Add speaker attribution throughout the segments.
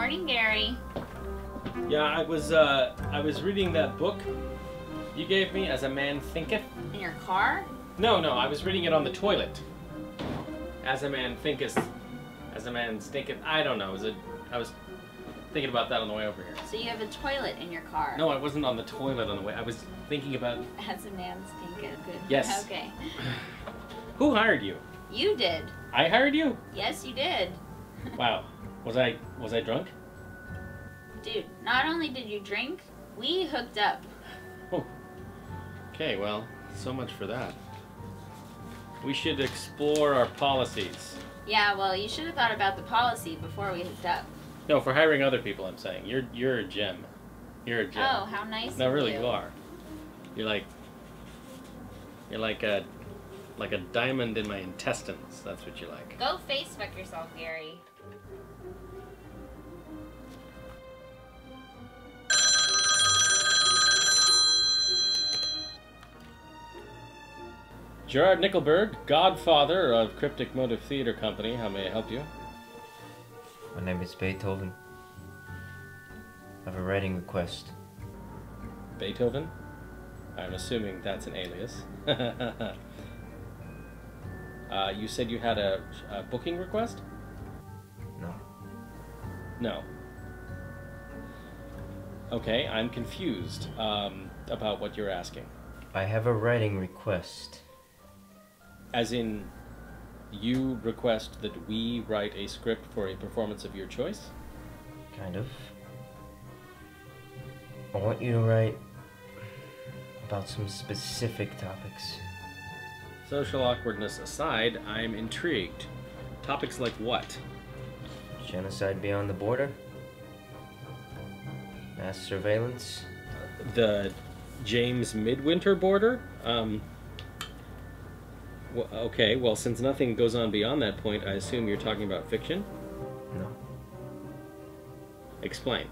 Speaker 1: Morning, Gary.
Speaker 2: Yeah, I was reading that book you gave me, As a Man Thinketh.
Speaker 1: In your car?
Speaker 2: No, I was reading it on the toilet. As a Man Thinketh, as a Man Stinketh. I don't know. I was thinking about that on the way over here.
Speaker 1: So you have a toilet in your car?
Speaker 2: No, I wasn't on the toilet on the way. I was thinking about...
Speaker 1: As a man stinketh.
Speaker 2: Yes.
Speaker 1: Okay.
Speaker 2: Who hired you?
Speaker 1: You did.
Speaker 2: I hired you?
Speaker 1: Yes, you did.
Speaker 2: Wow. Was I drunk?
Speaker 1: Dude, not only did you drink, we hooked up.
Speaker 2: Oh. Okay, well, so much for that. We should explore our policies.
Speaker 1: Yeah, well, you should have thought about the policy before we hooked up.
Speaker 2: No, for hiring other people, I'm saying. You're a gem. You're a gem.
Speaker 1: Oh, how nice
Speaker 2: No,
Speaker 1: of
Speaker 2: really,
Speaker 1: you.
Speaker 2: you are. You're like a diamond in my intestines. That's what you're like.
Speaker 1: Go Facebook yourself, Gary.
Speaker 2: Gerard Nickelberg, godfather of Cryptic Motive Theater Company. How may I help you?
Speaker 3: My name is Beethoven. I have a writing request.
Speaker 2: Beethoven? I'm assuming that's an alias. You said you had a booking request?
Speaker 3: No.
Speaker 2: No. Okay, I'm confused about what you're asking.
Speaker 3: I have a writing request.
Speaker 2: As in, you request that we write a script for a performance of your choice?
Speaker 3: Kind of. I want you to write about some specific topics.
Speaker 2: Social awkwardness aside, I'm intrigued. Topics like what?
Speaker 3: Genocide beyond the border? Mass surveillance?
Speaker 2: The James Midwinter Border? Okay, well, since nothing goes on beyond that point, I assume you're talking about fiction?
Speaker 3: No.
Speaker 2: Explain.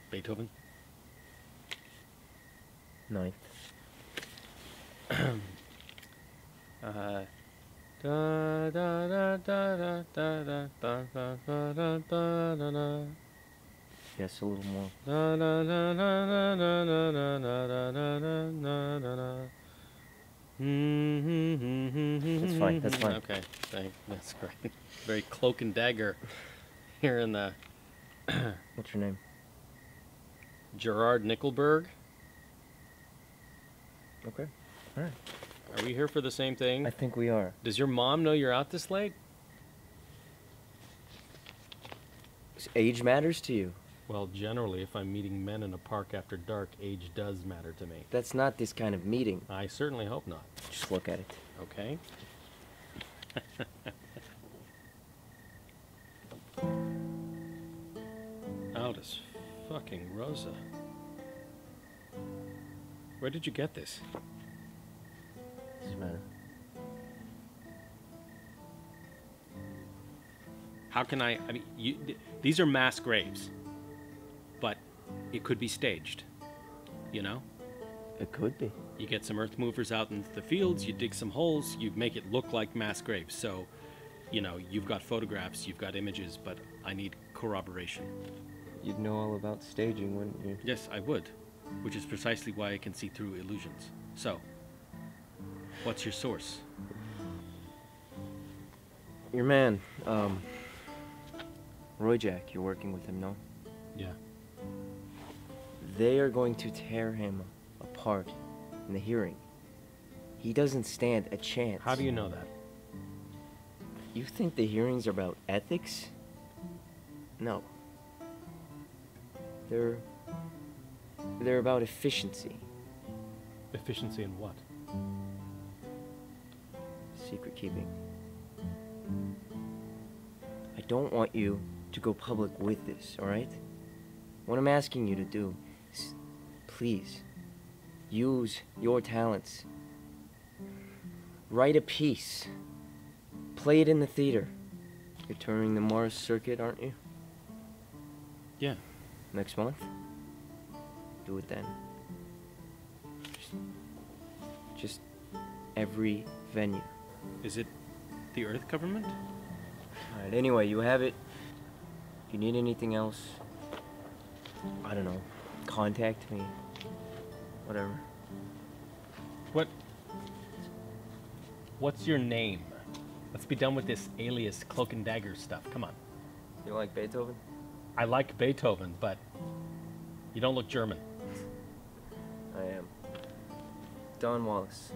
Speaker 2: Beethoven?
Speaker 3: Ninth. Yes, a little more. That's fine, that's fine.
Speaker 2: Okay, that's great. Very cloak and dagger here in the...
Speaker 3: What's your name?
Speaker 2: Gerard Nickelberg.
Speaker 3: Okay, alright.
Speaker 2: Are we here for the same thing?
Speaker 3: I think we are.
Speaker 2: Does your mom know you're out this late?
Speaker 3: Age matters to you.
Speaker 2: Well, generally, if I'm meeting men in a park after dark, age does matter to me.
Speaker 3: That's not this kind of meeting.
Speaker 2: I certainly hope not.
Speaker 3: Just look at it.
Speaker 2: Okay. Aldous fucking Rosa. Where did you get this?
Speaker 3: Doesn't matter.
Speaker 2: How can I mean, these are mass graves, but it could be staged, you know?
Speaker 3: It could be.
Speaker 2: You get some earth movers out into the fields, you dig some holes, you make it look like mass graves. So, you know, you've got photographs, you've got images, but I need corroboration.
Speaker 3: You'd know all about staging, wouldn't you?
Speaker 2: Yes, I would, which is precisely why I can see through illusions. So, what's your source?
Speaker 3: Your man, Roy Jack, you're working with him, no?
Speaker 2: Yeah.
Speaker 3: They are going to tear him apart in the hearing. He doesn't stand a chance.
Speaker 2: How do you know that?
Speaker 3: You think the hearings are about ethics? No. They're about efficiency.
Speaker 2: Efficiency in what?
Speaker 3: Secret keeping. I don't want you to go public with this, alright? What I'm asking you to do is, please, use your talents. Write a piece. Play it in the theater. You're touring the Mars circuit, aren't you?
Speaker 2: Yeah.
Speaker 3: Next month? Do it then. Just every venue.
Speaker 2: Is it the Earth government?
Speaker 3: Alright, anyway, you have it. If you need anything else, I don't know, contact me. Whatever.
Speaker 2: What's your name? Let's be done with this alias cloak and dagger stuff. Come on.
Speaker 3: You like Beethoven?
Speaker 2: I like Beethoven, but you don't look German.
Speaker 3: I am. Don Wallace.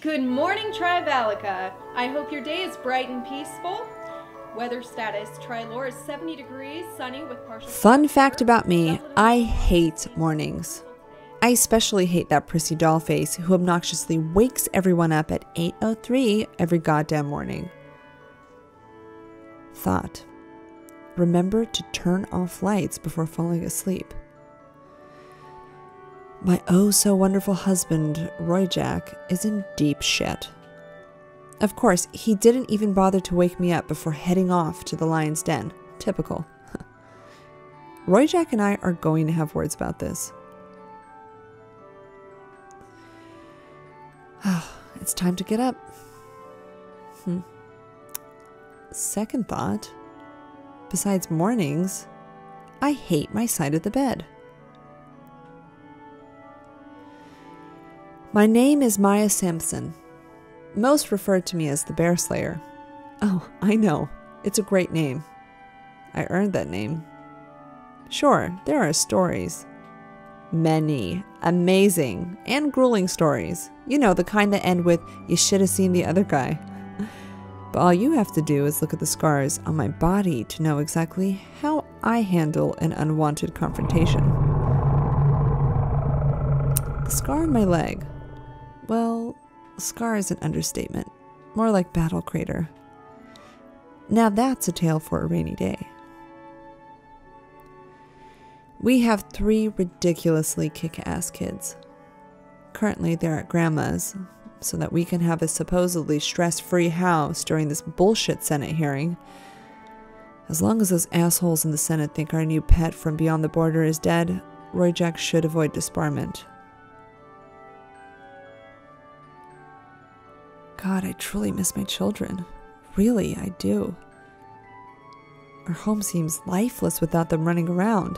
Speaker 4: Good morning, Trivalica. I hope your day is bright and peaceful. Weather status, Trilor is 70 degrees, sunny with partial...
Speaker 5: Fun fact about me, I hate mornings. I especially hate that prissy dollface who obnoxiously wakes everyone up at 8:03 every goddamn morning. Thought. Remember to turn off lights before falling asleep. My oh-so-wonderful husband, Roy Jack, is in deep shit. Of course, he didn't even bother to wake me up before heading off to the lion's den. Typical. Roy Jack and I are going to have words about this. It's time to get up. Second thought. Besides mornings, I hate my side of the bed. My name is Maya Sampson, most referred to me as the Bear Slayer. Oh, I know, it's a great name. I earned that name. Sure, there are stories. Many amazing and grueling stories. You know, the kind that end with, you should have seen the other guy. But all you have to do is look at the scars on my body to know exactly how I handle an unwanted confrontation. The scar on my leg. Well, scar is an understatement. More like battle crater. Now that's a tale for a rainy day. We have 3 ridiculously kick-ass kids. Currently they're at grandma's, so that we can have a supposedly stress-free house during this bullshit Senate hearing. As long as those assholes in the Senate think our new pet from beyond the border is dead, Roy Jack should avoid disbarment. God, I truly miss my children. Really, I do. Our home seems lifeless without them running around.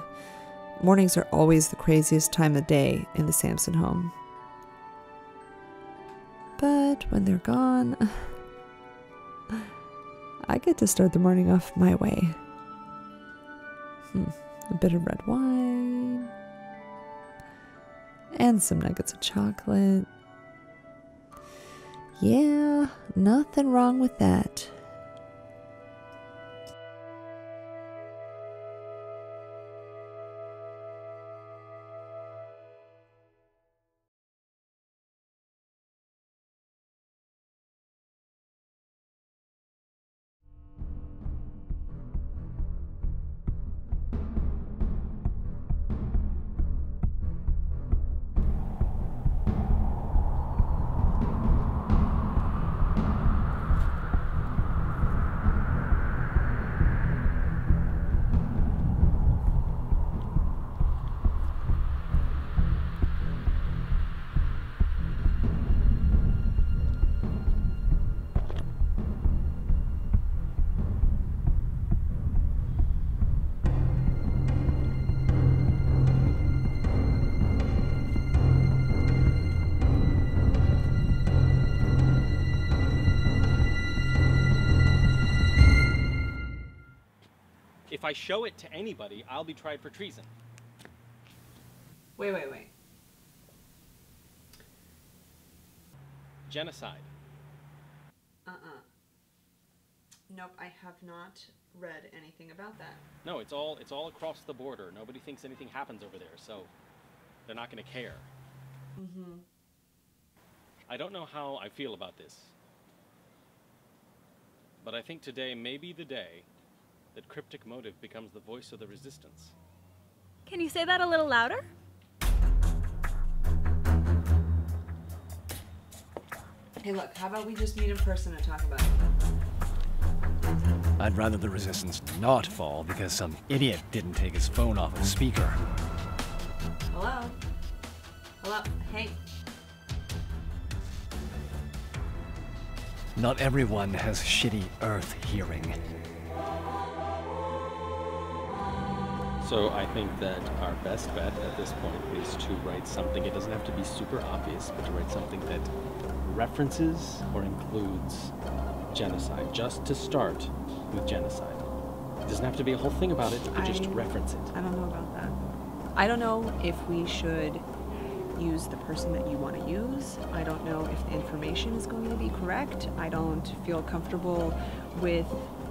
Speaker 5: Mornings are always the craziest time of day in the Sampson home. But when they're gone, I get to start the morning off my way. A bit of red wine. And some nuggets of chocolate. Yeah, nothing wrong with that.
Speaker 2: if I show it to anybody, I'll be tried for treason.
Speaker 5: Wait.
Speaker 2: Genocide.
Speaker 5: Nope, I have not read anything about that.
Speaker 2: No, it's all across the border. Nobody thinks anything happens over there, so they're not going to care.
Speaker 5: Mm-hmm.
Speaker 2: I don't know how I feel about this, but I think today may be the day that cryptic motive becomes the voice of the resistance.
Speaker 6: Can you say that a little louder?
Speaker 5: Hey, look, how about we just meet in person and talk about it?
Speaker 7: I'd rather the resistance not fall because some idiot didn't take his phone off of speaker.
Speaker 5: Hello? Hello? Hey.
Speaker 7: Not everyone has shitty earth hearing.
Speaker 2: So I think that our best bet at this point is to write something. It doesn't have to be super obvious, but to write something that references or includes genocide, just to start with genocide. It doesn't have to be a whole thing about it, but just reference it.
Speaker 5: I don't know about that. I don't know if we should use the person that you want to use. I don't know if the information is going to be correct. I don't feel comfortable with...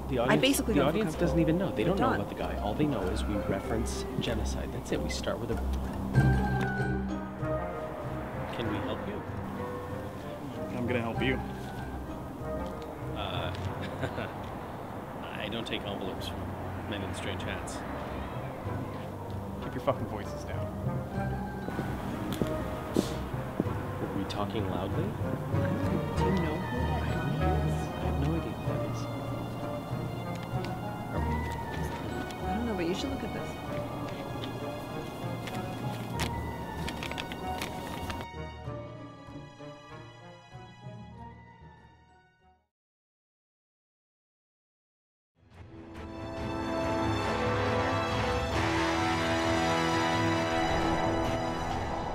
Speaker 2: The audience doesn't even know. They don't know about the guy. All they know is we reference genocide. That's it. We start with a... Can we help you?
Speaker 8: I'm gonna help you.
Speaker 2: I don't take envelopes from men in strange hats.
Speaker 8: Keep your fucking voices down.
Speaker 2: Are we talking loudly?
Speaker 5: Do you know who that guy is?
Speaker 2: I have no idea who that is.
Speaker 5: I don't know, but you should look at this.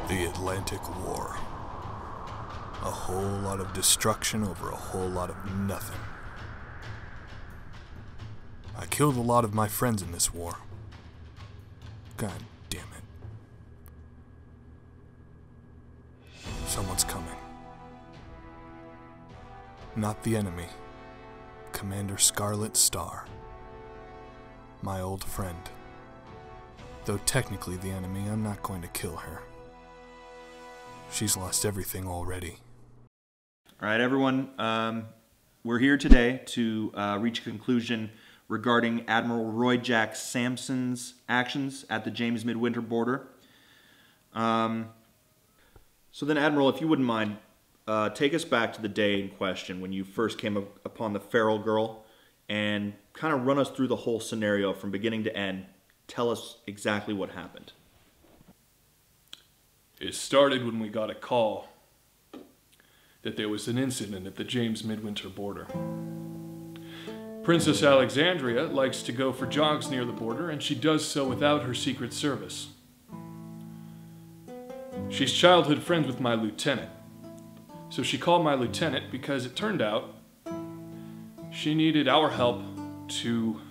Speaker 9: The Atlantic War. A whole lot of destruction over a whole lot of nothing. I killed a lot of my friends in this war. God damn it. Someone's coming. Not the enemy. Commander Scarlet Star. My old friend. Though technically the enemy, I'm not going to kill her. She's lost everything already.
Speaker 10: All right, everyone. We're here today to reach a conclusion regarding Admiral Roy Jack Sampson's actions at the James Midwinter Border. So then, Admiral, if you wouldn't mind, take us back to the day in question when you first came upon the feral girl and kind of run us through the whole scenario from beginning to end. Tell us exactly what happened.
Speaker 11: It started when we got a call that there was an incident at the James Midwinter Border. Princess Alexandria likes to go for jogs near the border, and she does so without her Secret Service. She's childhood friends with my lieutenant, so she called my lieutenant because it turned out she needed our help to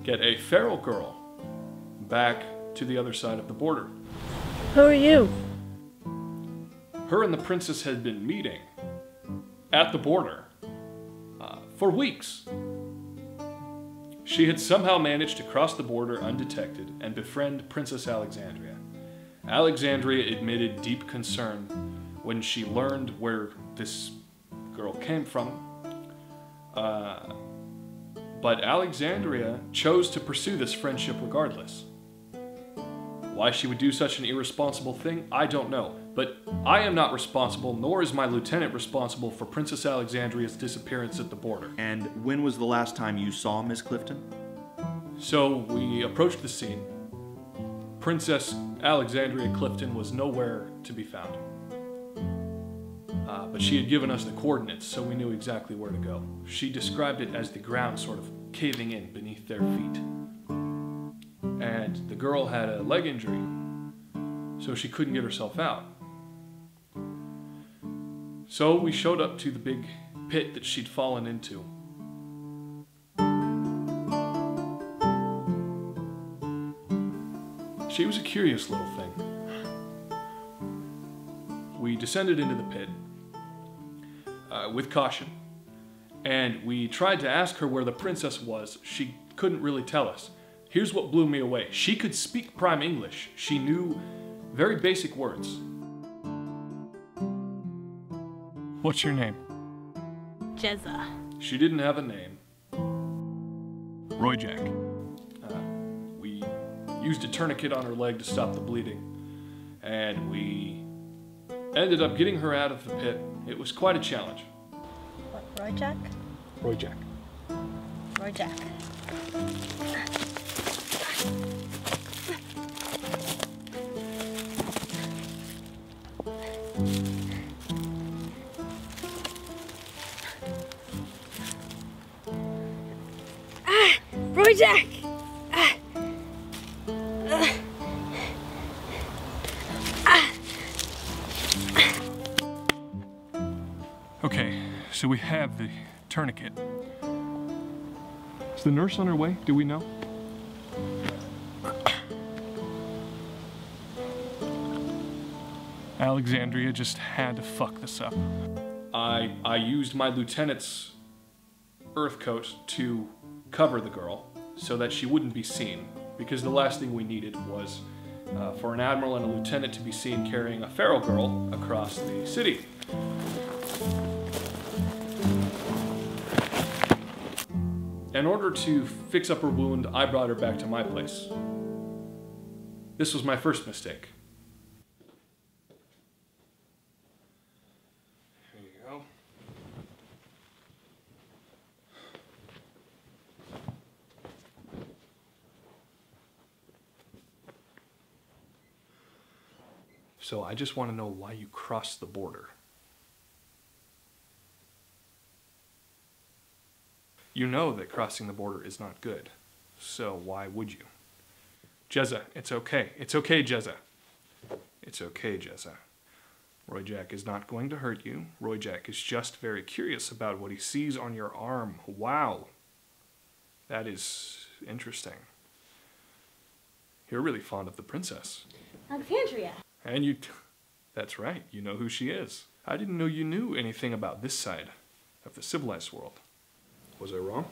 Speaker 11: get a feral girl back to the other side of the border.
Speaker 6: Who are you?
Speaker 11: Her and the princess had been meeting at the border for weeks. She had somehow managed to cross the border undetected and befriend Princess Alexandria. Alexandria admitted deep concern when she learned where this girl came from. But Alexandria chose to pursue this friendship regardless. Why she would do such an irresponsible thing, I don't know. But I am not responsible, nor is my lieutenant responsible for Princess Alexandria's disappearance at the border.
Speaker 10: And when was the last time you saw Miss Clifton?
Speaker 11: So we approached the scene. Princess Alexandria Clifton was nowhere to be found. But she had given us the coordinates, so we knew exactly where to go. She described it as the ground sort of caving in beneath their feet. And the girl had a leg injury, so she couldn't get herself out. So we showed up to the big pit that she'd fallen into. She was a curious little thing. We descended into the pit with caution, and we tried to ask her where the princess was. She couldn't really tell us. Here's what blew me away. She could speak prime English. She knew very basic words.
Speaker 8: What's your name?
Speaker 6: Jezza.
Speaker 11: She didn't have a name.
Speaker 8: Roy Jack.
Speaker 11: We used a tourniquet on her leg to stop the bleeding, and we ended up getting her out of the pit. It was quite a challenge.
Speaker 6: What, Roy Jack?
Speaker 8: Roy Jack.
Speaker 6: Roy Jack. Roy Jack!
Speaker 8: Okay, so we have the tourniquet. Is the nurse on her way? Do we know? Alexandria just had to fuck this up.
Speaker 11: I used my lieutenant's earth coat to cover the girl so that she wouldn't be seen, because the last thing we needed was for an admiral and a lieutenant to be seen carrying a feral girl across the city. In order to fix up her wound, I brought her back to my place. This was my first mistake. Here you go. So I just want to know why you crossed the border. You know that crossing the border is not good, so why would you? Jezza, it's okay. It's okay, Jezza. It's okay, Jezza. Roy Jack is not going to hurt you. Roy Jack is just very curious about what he sees on your arm. Wow. That is interesting. You're really fond of the princess.
Speaker 6: Alexandria.
Speaker 11: And you... That's right, you know who she is. I didn't know you knew anything about this side of the civilized world. Was I wrong?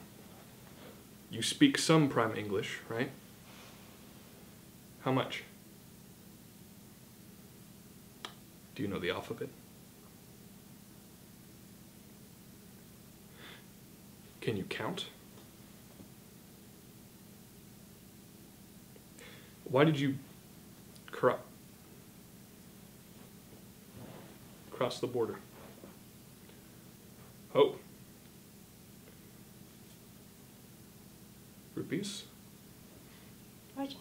Speaker 11: You speak some prime English, right? How much? Do you know the alphabet? Can you count? Why did you cross the border? Oh. Rupees?
Speaker 6: Roy Jack.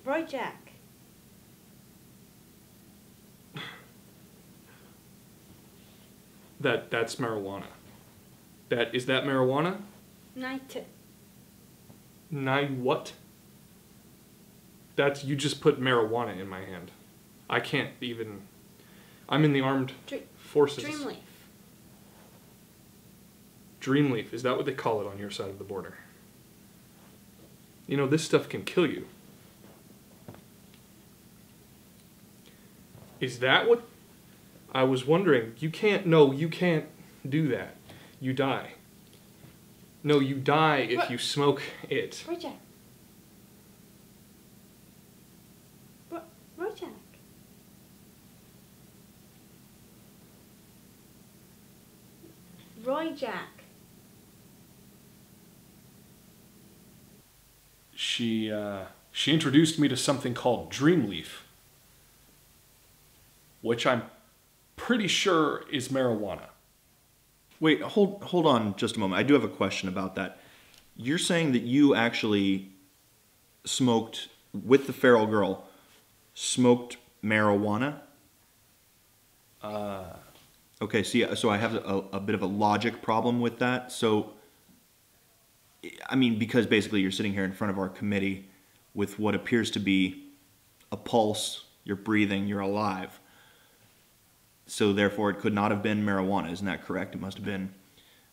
Speaker 6: Roy Jack.
Speaker 11: That's marijuana. Is that marijuana?
Speaker 6: Night.
Speaker 11: Nine what? You just put marijuana in my hand. I can't even... I'm in the armed forces.
Speaker 6: Dreamleaf.
Speaker 11: Dreamleaf, is that what they call it on your side of the border? You know, this stuff can kill you. Is that what... I was wondering, you can't do that. You die. No, you die if you smoke it.
Speaker 6: Roy Jack. Roy Jack. Roy Jack.
Speaker 11: She introduced me to something called Dreamleaf, which I'm pretty sure is marijuana.
Speaker 10: Wait, hold on just a moment. I do have a question about that. You're saying that you actually smoked, with the feral girl, smoked marijuana? Okay, so I have a bit of a logic problem with that. So, I mean, because basically you're sitting here in front of our committee with what appears to be a pulse, you're breathing, you're alive. So therefore it could not have been marijuana, isn't that correct? It must have been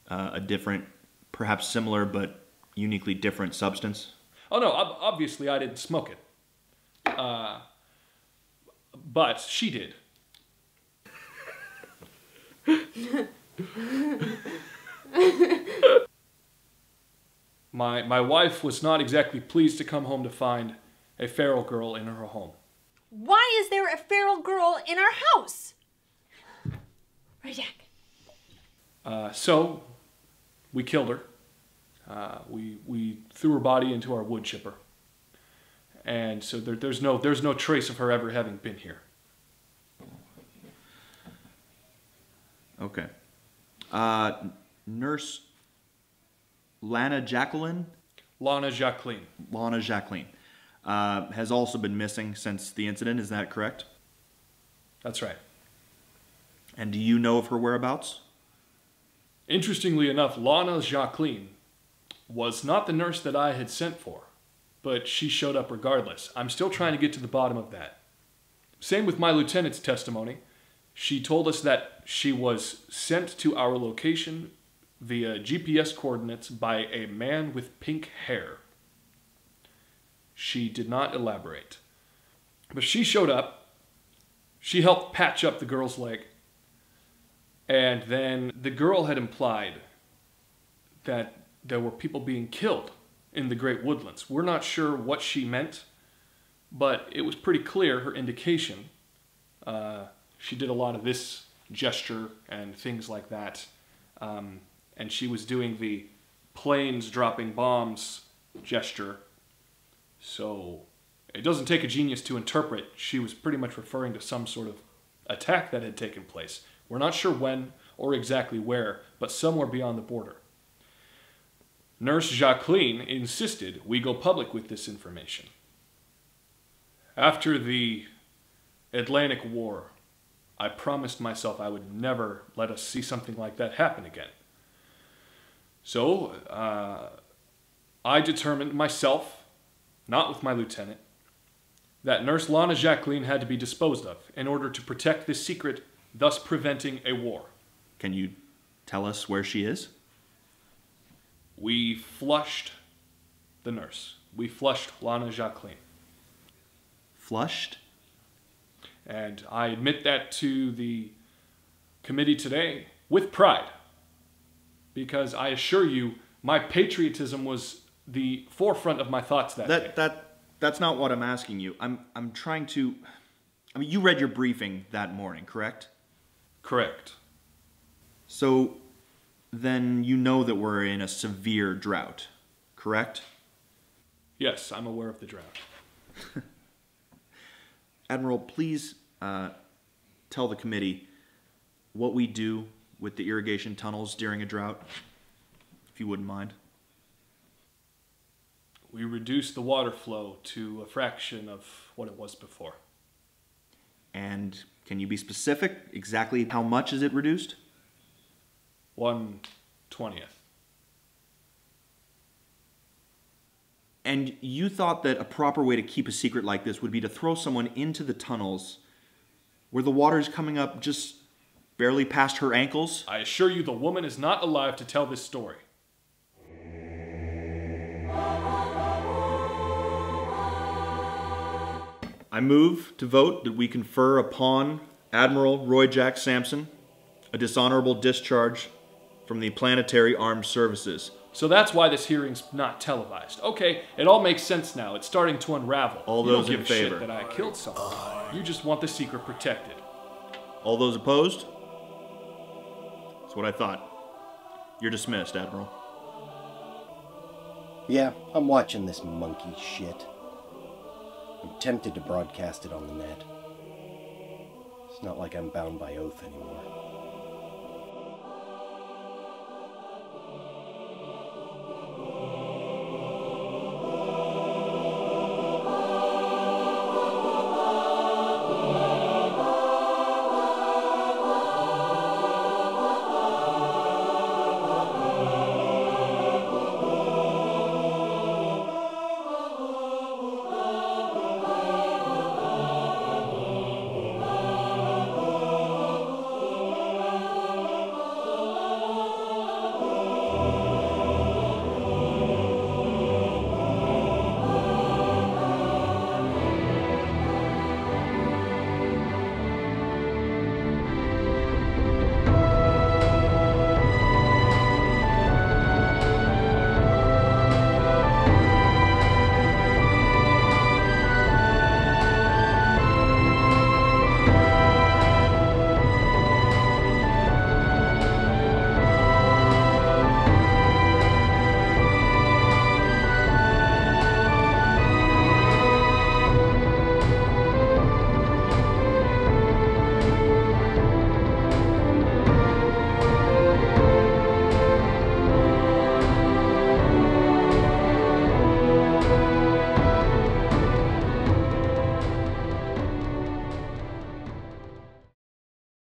Speaker 10: a different, perhaps similar, but uniquely different substance.
Speaker 11: Oh no, obviously I didn't smoke it. But she did. My wife was not exactly pleased to come home to find a feral girl in her home.
Speaker 6: Why is there a feral girl in our house? Right, Jack.
Speaker 11: So, we killed her. We threw her body into our wood chipper. And so there's no trace of her ever having been here.
Speaker 10: Okay. Nurse Lana Jacqueline?
Speaker 11: Lana Jacqueline.
Speaker 10: Lana Jacqueline. Has also been missing since the incident, is that correct?
Speaker 11: That's right.
Speaker 10: And do you know of her whereabouts?
Speaker 11: Interestingly enough, Lana Jacqueline was not the nurse that I had sent for, but she showed up regardless. I'm still trying to get to the bottom of that. Same with my lieutenant's testimony. She told us that she was sent to our location via GPS coordinates by a man with pink hair. She did not elaborate. But she showed up. She helped patch up the girl's leg. And then the girl had implied that there were people being killed in the Great Woodlands. We're not sure what she meant, but it was pretty clear, her indication. She did a lot of this gesture and things like that. And she was doing the planes dropping bombs gesture. So it doesn't take a genius to interpret. She was pretty much referring to some sort of attack that had taken place. We're not sure when or exactly where, but somewhere beyond the border. Nurse Jacqueline insisted we go public with this information. After the Atlantic War, I promised myself I would never let us see something like that happen again. So, I determined myself, not with my lieutenant, that Nurse Lana Jacqueline had to be disposed of in order to protect this secret, thus preventing a war.
Speaker 10: Can you tell us where she is?
Speaker 11: We flushed the nurse. We flushed Lana Jacqueline.
Speaker 10: Flushed?
Speaker 11: And I admit that to the committee today with pride. Because I assure you, my patriotism was the forefront of my thoughts that day.
Speaker 10: That's not what I'm asking you. I'm trying to... I mean, you read your briefing that morning, correct?
Speaker 11: Correct.
Speaker 10: So, then you know that we're in a severe drought, correct?
Speaker 11: Yes, I'm aware of the drought.
Speaker 10: Admiral, please tell the committee what we do with the irrigation tunnels during a drought, if you wouldn't mind.
Speaker 11: We reduce the water flow to a fraction of what it was before.
Speaker 10: And can you be specific? Exactly how much is it reduced?
Speaker 11: 1/20th.
Speaker 10: And you thought that a proper way to keep a secret like this would be to throw someone into the tunnels where the water is coming up just barely past her ankles?
Speaker 11: I assure you the woman is not alive to tell this story.
Speaker 10: I move to vote that we confer upon Admiral Roy Jack Sampson a dishonorable discharge from the Planetary Armed Services.
Speaker 11: So that's why this hearing's not televised. Okay, it all makes sense now. It's starting to unravel.
Speaker 10: All
Speaker 11: you
Speaker 10: those
Speaker 11: don't
Speaker 10: in
Speaker 11: give
Speaker 10: favor?
Speaker 11: A shit that I killed someone. You just want the secret protected.
Speaker 10: All those opposed? That's what I thought. You're dismissed, Admiral.
Speaker 12: Yeah, I'm watching this monkey shit. I'm tempted to broadcast it on the net. It's not like I'm bound by oath anymore.